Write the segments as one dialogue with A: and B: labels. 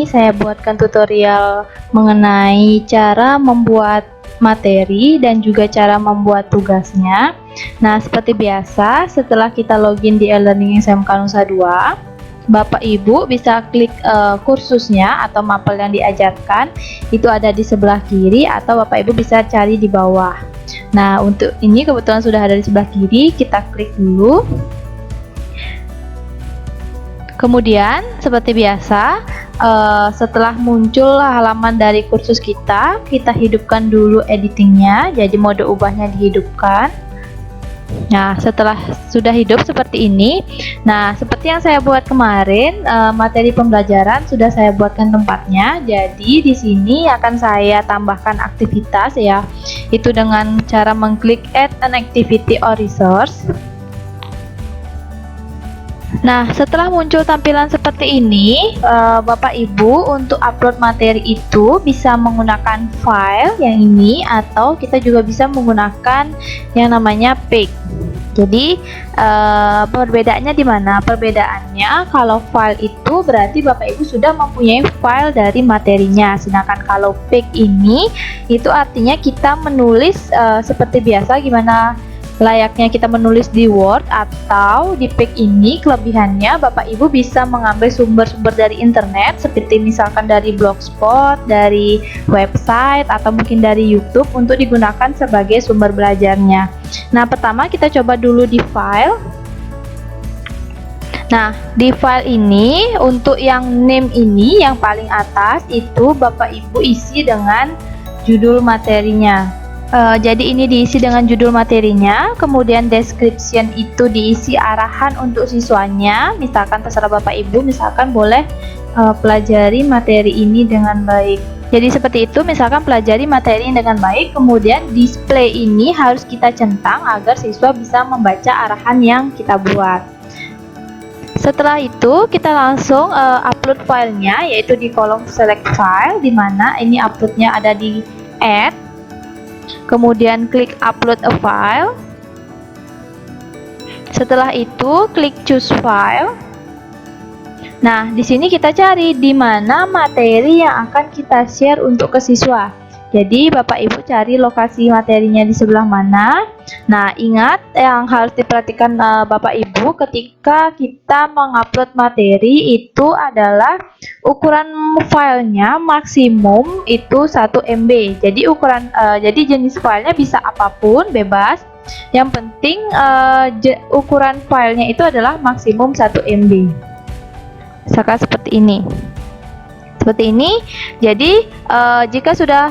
A: saya buatkan tutorial mengenai cara membuat materi dan juga cara membuat tugasnya. Nah, seperti biasa, setelah kita login di e-learning SMK Nusa 2, Bapak Ibu bisa klik kursusnya atau mapel yang diajarkan, itu ada di sebelah kiri, atau Bapak Ibu bisa cari di bawah. Nah, untuk ini kebetulan sudah ada di sebelah kiri, kita klik dulu. Kemudian seperti biasa, setelah muncul halaman dari kursus kita hidupkan dulu editingnya, jadi mode ubahnya dihidupkan. Nah, setelah sudah hidup seperti ini, nah seperti yang saya buat kemarin, materi pembelajaran sudah saya buatkan tempatnya. Jadi di sini akan saya tambahkan aktivitas ya, itu dengan cara mengklik add an activity or resource. Nah, setelah muncul tampilan seperti ini, Bapak Ibu untuk upload materi itu bisa menggunakan file yang ini, atau kita juga bisa menggunakan yang namanya page. Jadi perbedaannya di mana? Perbedaannya kalau file itu berarti Bapak Ibu sudah mempunyai file dari materinya, sedangkan kalau page ini itu artinya kita menulis seperti biasa, gimana layaknya kita menulis di Word, atau di page ini kelebihannya Bapak Ibu bisa mengambil sumber-sumber dari internet, seperti misalkan dari blogspot, dari website, atau mungkin dari YouTube untuk digunakan sebagai sumber belajarnya. Nah, pertama kita coba dulu di file. Nah, di file ini untuk yang name ini yang paling atas itu Bapak Ibu isi dengan judul materinya. Jadi ini diisi dengan judul materinya, kemudian description itu diisi arahan untuk siswanya, misalkan terserah Bapak Ibu, misalkan boleh pelajari materi ini dengan baik. Jadi seperti itu, misalkan pelajari materi ini dengan baik, kemudian display ini harus kita centang agar siswa bisa membaca arahan yang kita buat. Setelah itu kita langsung upload filenya, yaitu di kolom select file, dimana ini uploadnya ada di add. Kemudian klik upload a file. Setelah itu klik choose file. Nah, di sini kita cari di mana materi yang akan kita share untuk ke siswa. Jadi Bapak Ibu cari lokasi materinya di sebelah mana. Nah, ingat yang harus diperhatikan Bapak Ibu ketika kita mengupload materi itu adalah ukuran filenya maksimum itu 1 MB. Jadi jadi jenis filenya bisa apapun, bebas. Yang penting ukuran filenya itu adalah maksimum 1 MB. Misalkan seperti ini. Seperti ini. Jadi jika sudah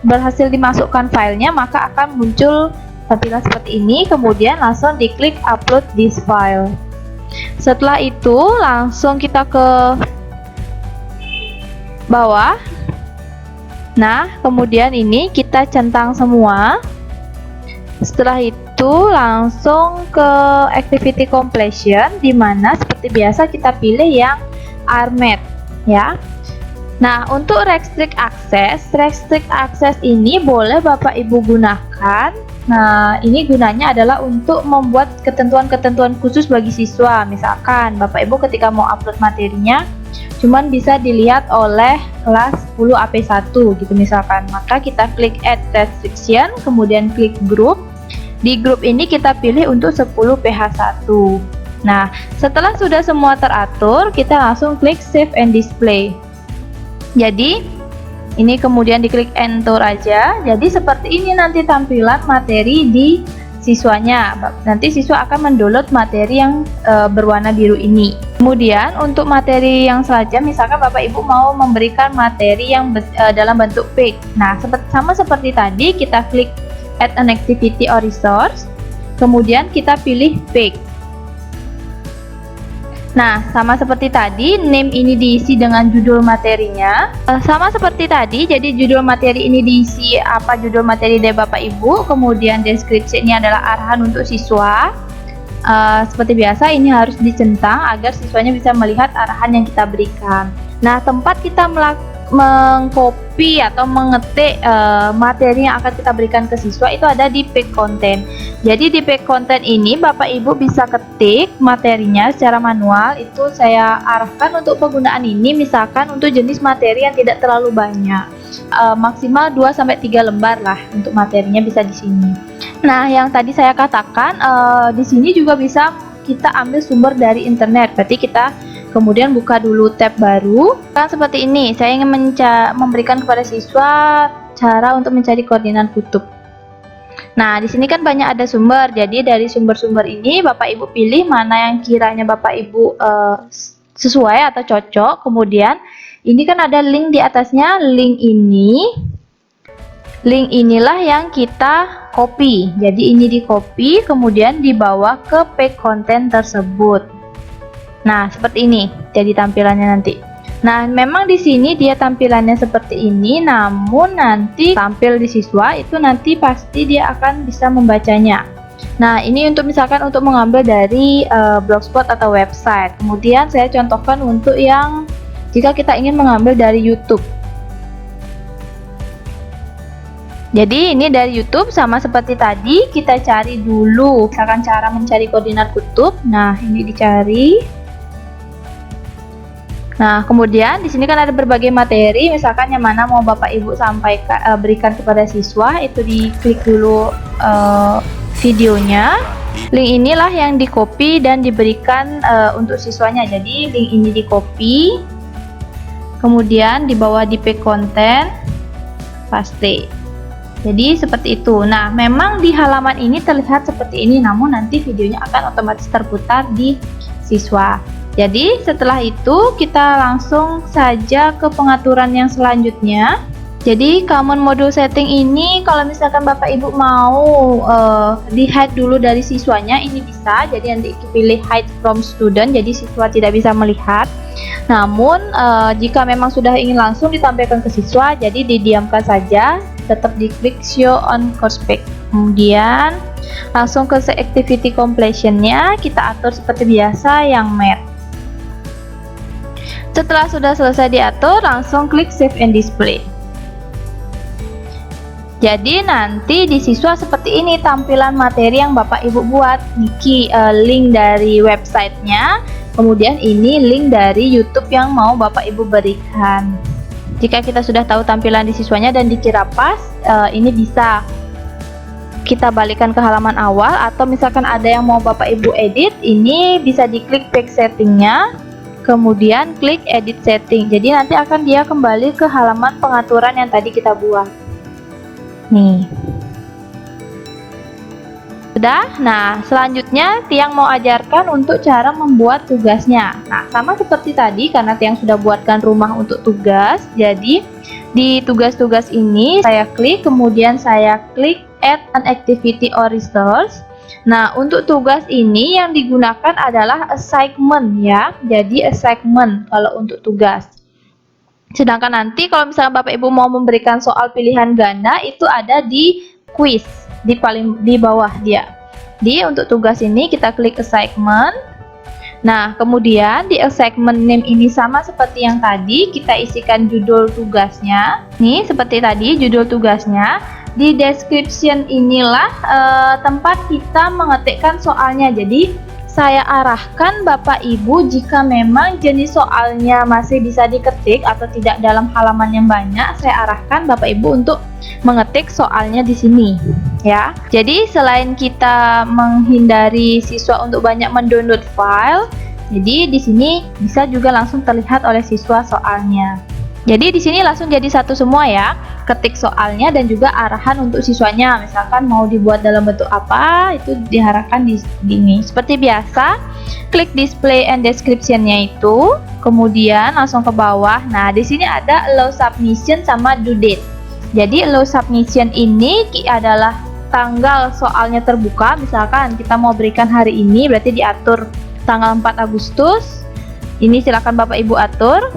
A: berhasil dimasukkan filenya, maka akan muncul tampilan seperti ini. Kemudian langsung diklik upload this file. Setelah itu langsung kita ke bawah. Nah, kemudian ini kita centang semua. Setelah itu langsung ke activity completion, dimana seperti biasa kita pilih yang Armed ya. Nah, untuk restrict access ini boleh Bapak Ibu gunakan. Nah, ini gunanya adalah untuk membuat ketentuan-ketentuan khusus bagi siswa. Misalkan Bapak Ibu ketika mau upload materinya cuman bisa dilihat oleh kelas 10 AP1 gitu misalkan. Maka kita klik add restriction, kemudian klik group. Di grup ini kita pilih untuk 10 PH1. Nah, setelah sudah semua teratur, kita langsung klik save and display. Jadi ini kemudian diklik enter aja. Jadi seperti ini nanti tampilan materi di siswanya. Nanti siswa akan mendownload materi yang berwarna biru ini. Kemudian untuk materi yang selanjutnya, misalkan Bapak Ibu mau memberikan materi yang dalam bentuk page. Nah, sama seperti tadi, kita klik add an activity or resource. Kemudian kita pilih page. Nah, sama seperti tadi, name ini diisi dengan judul materinya. Sama seperti tadi, jadi judul materi ini diisi apa judul materi dari Bapak Ibu. Kemudian deskripsi ini adalah arahan untuk siswa. Seperti biasa, ini harus dicentang agar siswanya bisa melihat arahan yang kita berikan. Nah, tempat kita mengcopy atau mengetik materi yang akan kita berikan ke siswa itu ada di page content. Jadi di back content ini Bapak Ibu bisa ketik materinya secara manual. Itu saya arahkan untuk penggunaan ini misalkan untuk jenis materi yang tidak terlalu banyak. Maksimal 2-3 lembar lah untuk materinya bisa di sini. Nah, yang tadi saya katakan di sini juga bisa kita ambil sumber dari internet. Berarti kita kemudian buka dulu tab baru. Kan seperti ini, saya ingin memberikan kepada siswa cara untuk mencari koordinat kutub. Nah, di sini kan banyak ada sumber. Jadi dari sumber-sumber ini Bapak Ibu pilih mana yang kiranya Bapak Ibu sesuai atau cocok. Kemudian ini kan ada link di atasnya. Link inilah yang kita copy. Jadi ini di copy kemudian dibawa ke pack content tersebut. Nah, seperti ini jadi tampilannya nanti. Nah, memang di sini dia tampilannya seperti ini, namun nanti tampil di siswa itu nanti pasti dia akan bisa membacanya. Nah, ini untuk misalkan untuk mengambil dari blogspot atau website. Kemudian saya contohkan untuk yang jika kita ingin mengambil dari YouTube. Jadi ini dari YouTube sama seperti tadi, kita cari dulu misalkan cara mencari koordinat kutub. Nah, ini dicari. Nah, kemudian di sini kan ada berbagai materi, misalkan yang mana mau Bapak Ibu sampaikan berikan kepada siswa, itu diklik dulu videonya. Link inilah yang di copy dan diberikan untuk siswanya. Jadi link ini di copy, kemudian dibawa di pack content, paste. Jadi seperti itu. Nah, memang di halaman ini terlihat seperti ini, namun nanti videonya akan otomatis terputar di siswa. Jadi setelah itu kita langsung saja ke pengaturan yang selanjutnya. Jadi common module setting ini kalau misalkan Bapak Ibu mau di hide dulu dari siswanya, ini bisa. Jadi nanti pilih hide from student, jadi siswa tidak bisa melihat. Namun jika memang sudah ingin langsung ditampilkan ke siswa, jadi didiamkan saja, tetap diklik show on course pack. Kemudian langsung ke activity completion-nya kita atur seperti biasa yang math. Setelah sudah selesai diatur, langsung klik save and display. Jadi nanti di siswa seperti ini tampilan materi yang Bapak Ibu buat. Niki link dari websitenya, kemudian ini link dari YouTube yang mau Bapak Ibu berikan. Jika kita sudah tahu tampilan di siswanya dan dikira pas, ini bisa kita balikan ke halaman awal, atau misalkan ada yang mau Bapak Ibu edit, ini bisa diklik back settingnya, kemudian klik edit setting. Jadi nanti akan dia kembali ke halaman pengaturan yang tadi kita buat. Nih. Sudah. Nah, selanjutnya Tiang mau ajarkan untuk cara membuat tugasnya. Nah, sama seperti tadi karena Tiang sudah buatkan rumah untuk tugas. Jadi di tugas-tugas ini saya klik, kemudian saya klik add an activity or resource. Nah, untuk tugas ini yang digunakan adalah assignment ya. Jadi assignment kalau untuk tugas. Sedangkan nanti kalau misalnya Bapak Ibu mau memberikan soal pilihan ganda, itu ada di quiz di bawah dia. Di untuk tugas ini kita klik assignment. Nah, kemudian di assignment name ini sama seperti yang tadi, kita isikan judul tugasnya. Nih, seperti tadi judul tugasnya. Di description inilah tempat kita mengetikkan soalnya. Jadi saya arahkan Bapak Ibu jika memang jenis soalnya masih bisa diketik atau tidak dalam halaman yang banyak, saya arahkan Bapak Ibu untuk mengetik soalnya di sini ya. Jadi selain kita menghindari siswa untuk banyak mendownload file, jadi di sini bisa juga langsung terlihat oleh siswa soalnya. Jadi di sini langsung jadi satu semua ya, ketik soalnya dan juga arahan untuk siswanya. Misalkan mau dibuat dalam bentuk apa, itu diarahkan di sini. Seperti biasa, klik display and description-nya itu, kemudian langsung ke bawah. Nah, di sini ada allow submission sama due date. Jadi allow submission ini adalah tanggal soalnya terbuka. Misalkan kita mau berikan hari ini, berarti diatur tanggal 4 Agustus. Ini silakan Bapak Ibu atur.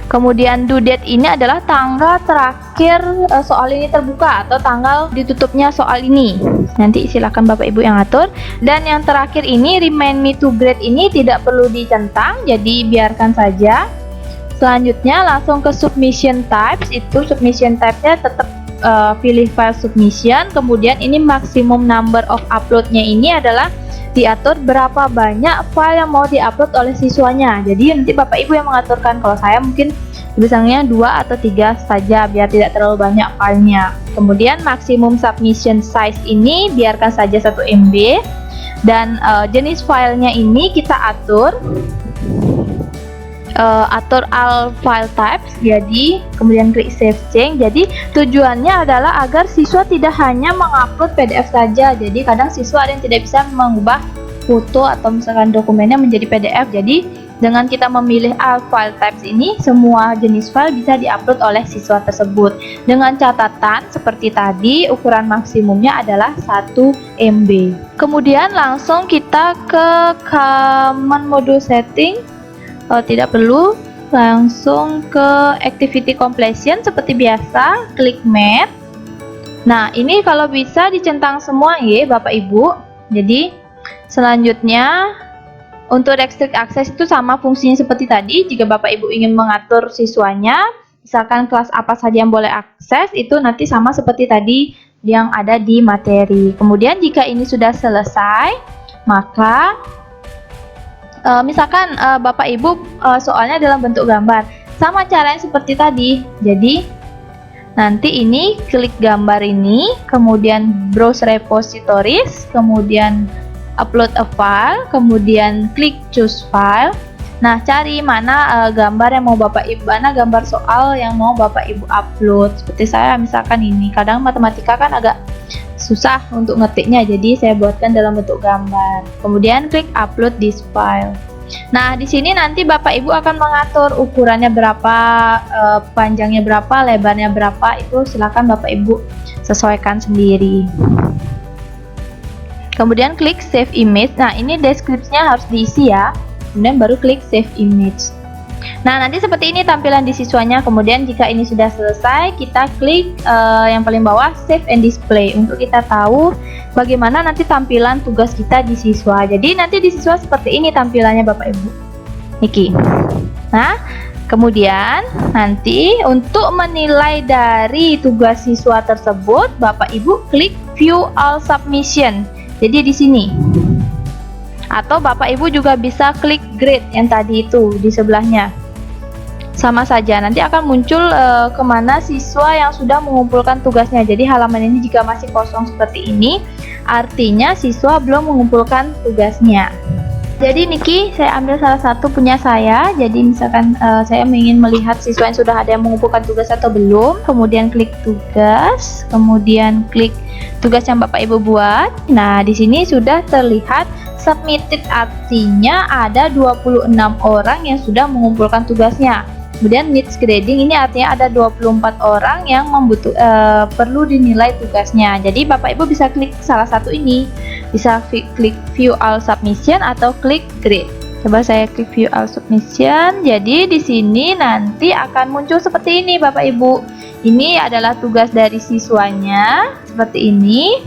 A: Kemudian due date ini adalah tanggal terakhir soal ini terbuka atau tanggal ditutupnya soal ini. Nanti silakan Bapak Ibu yang atur. Dan yang terakhir ini remind me to grade ini tidak perlu dicentang, jadi biarkan saja. Selanjutnya langsung ke submission types. Itu submission type-nya tetap pilih file submission, kemudian ini maximum number of uploadnya ini adalah diatur berapa banyak file yang mau diupload oleh siswanya. Jadi nanti Bapak Ibu yang mengaturkan. Kalau saya mungkin misalnya 2 atau 3 saja biar tidak terlalu banyak filenya. Kemudian maximum submission size ini biarkan saja 1 MB, dan jenis filenya ini kita atur all file types. Jadi kemudian klik save change. Jadi tujuannya adalah agar siswa tidak hanya mengupload PDF saja. Jadi kadang siswa ada yang tidak bisa mengubah foto atau misalkan dokumennya menjadi PDF. Jadi dengan kita memilih all file types ini, semua jenis file bisa diupload oleh siswa tersebut. Dengan catatan seperti tadi, ukuran maksimumnya adalah 1 MB. Kemudian langsung kita ke common module setting. Tidak perlu, langsung ke activity completion seperti biasa, klik map. Nah, ini kalau bisa dicentang semua ya Bapak Ibu. Jadi selanjutnya untuk restrict access itu sama fungsinya seperti tadi. Jika Bapak Ibu ingin mengatur siswanya, misalkan kelas apa saja yang boleh akses, itu nanti sama seperti tadi yang ada di materi. Kemudian jika ini sudah selesai, maka misalkan Bapak Ibu soalnya dalam bentuk gambar, sama caranya seperti tadi. Jadi nanti ini klik gambar ini, kemudian browse repositories, kemudian upload a file, kemudian klik choose file. Nah, cari mana gambar yang mau Bapak Ibu, mana gambar soal yang mau Bapak Ibu upload. Seperti saya misalkan ini, kadang matematika kan agak susah untuk ngetiknya, jadi saya buatkan dalam bentuk gambar. Kemudian klik upload this file. Nah, di sini nanti Bapak Ibu akan mengatur ukurannya berapa, panjangnya berapa, lebarnya berapa, itu silakan Bapak Ibu sesuaikan sendiri. Kemudian klik save image. Nah, ini deskripsinya harus diisi ya. Kemudian baru klik save image. Nah, nanti seperti ini tampilan di siswanya. Kemudian jika ini sudah selesai, kita klik yang paling bawah save and display untuk kita tahu bagaimana nanti tampilan tugas kita di siswa. Jadi nanti di siswa seperti ini tampilannya Bapak Ibu. Niki. Nah, kemudian nanti untuk menilai dari tugas siswa tersebut, Bapak Ibu klik view all submission. Jadi di sini. Atau Bapak Ibu juga bisa klik grade yang tadi itu di sebelahnya. Sama saja, nanti akan muncul kemana siswa yang sudah mengumpulkan tugasnya. Jadi halaman ini jika masih kosong seperti ini, artinya siswa belum mengumpulkan tugasnya. Jadi Niki, saya ambil salah satu punya saya. Jadi misalkan saya ingin melihat siswa yang sudah ada yang mengumpulkan tugas atau belum. Kemudian klik tugas, kemudian klik tugas yang Bapak Ibu buat. Nah, di sini sudah terlihat submitted, artinya ada 26 orang yang sudah mengumpulkan tugasnya. Kemudian needs grading, ini artinya ada 24 orang yang perlu dinilai tugasnya. Jadi Bapak Ibu bisa klik salah satu ini, bisa klik view all submission atau klik grade. Coba saya klik view all submission. Jadi di sini nanti akan muncul seperti ini Bapak Ibu. Ini adalah tugas dari siswanya seperti ini.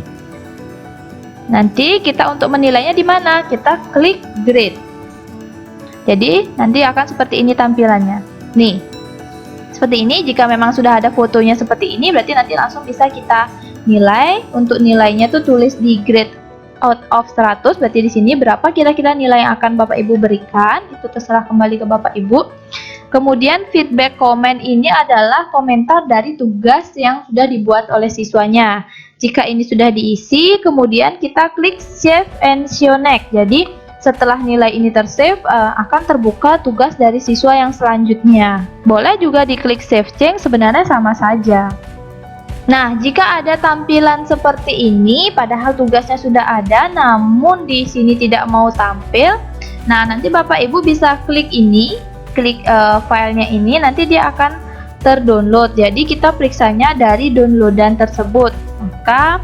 A: Nanti kita untuk menilainya di mana? Kita klik grade. Jadi nanti akan seperti ini tampilannya. Nih, seperti ini. Jika memang sudah ada fotonya seperti ini, berarti nanti langsung bisa kita nilai. Untuk nilainya tuh tulis di grade out of 100. Berarti di sini berapa kira-kira nilai yang akan Bapak Ibu berikan? Itu terserah kembali ke Bapak Ibu. Kemudian feedback comment ini adalah komentar dari tugas yang sudah dibuat oleh siswanya. Jika ini sudah diisi, kemudian kita klik save and show next. Jadi setelah nilai ini tersave, akan terbuka tugas dari siswa yang selanjutnya. Boleh juga diklik save change, sebenarnya sama saja. Nah, jika ada tampilan seperti ini, padahal tugasnya sudah ada, namun di sini tidak mau tampil, nah nanti Bapak Ibu bisa klik ini, klik filenya ini, nanti dia akan terdownload. Jadi kita periksanya dari downloadan tersebut. Maka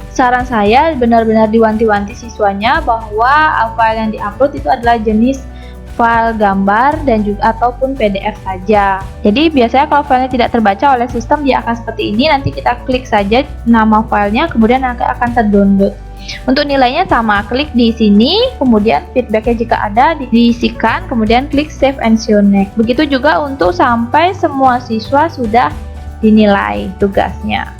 A: saran saya benar-benar diwanti-wanti siswanya bahwa file yang diupload itu adalah jenis file gambar dan juga ataupun PDF saja. Jadi biasanya kalau filenya tidak terbaca oleh sistem, dia akan seperti ini. Nanti kita klik saja nama filenya, kemudian nanti akan terdownload. Untuk nilainya sama, klik di sini, kemudian feedbacknya jika ada diisikan, kemudian klik save and show next. Begitu juga untuk sampai semua siswa sudah dinilai tugasnya.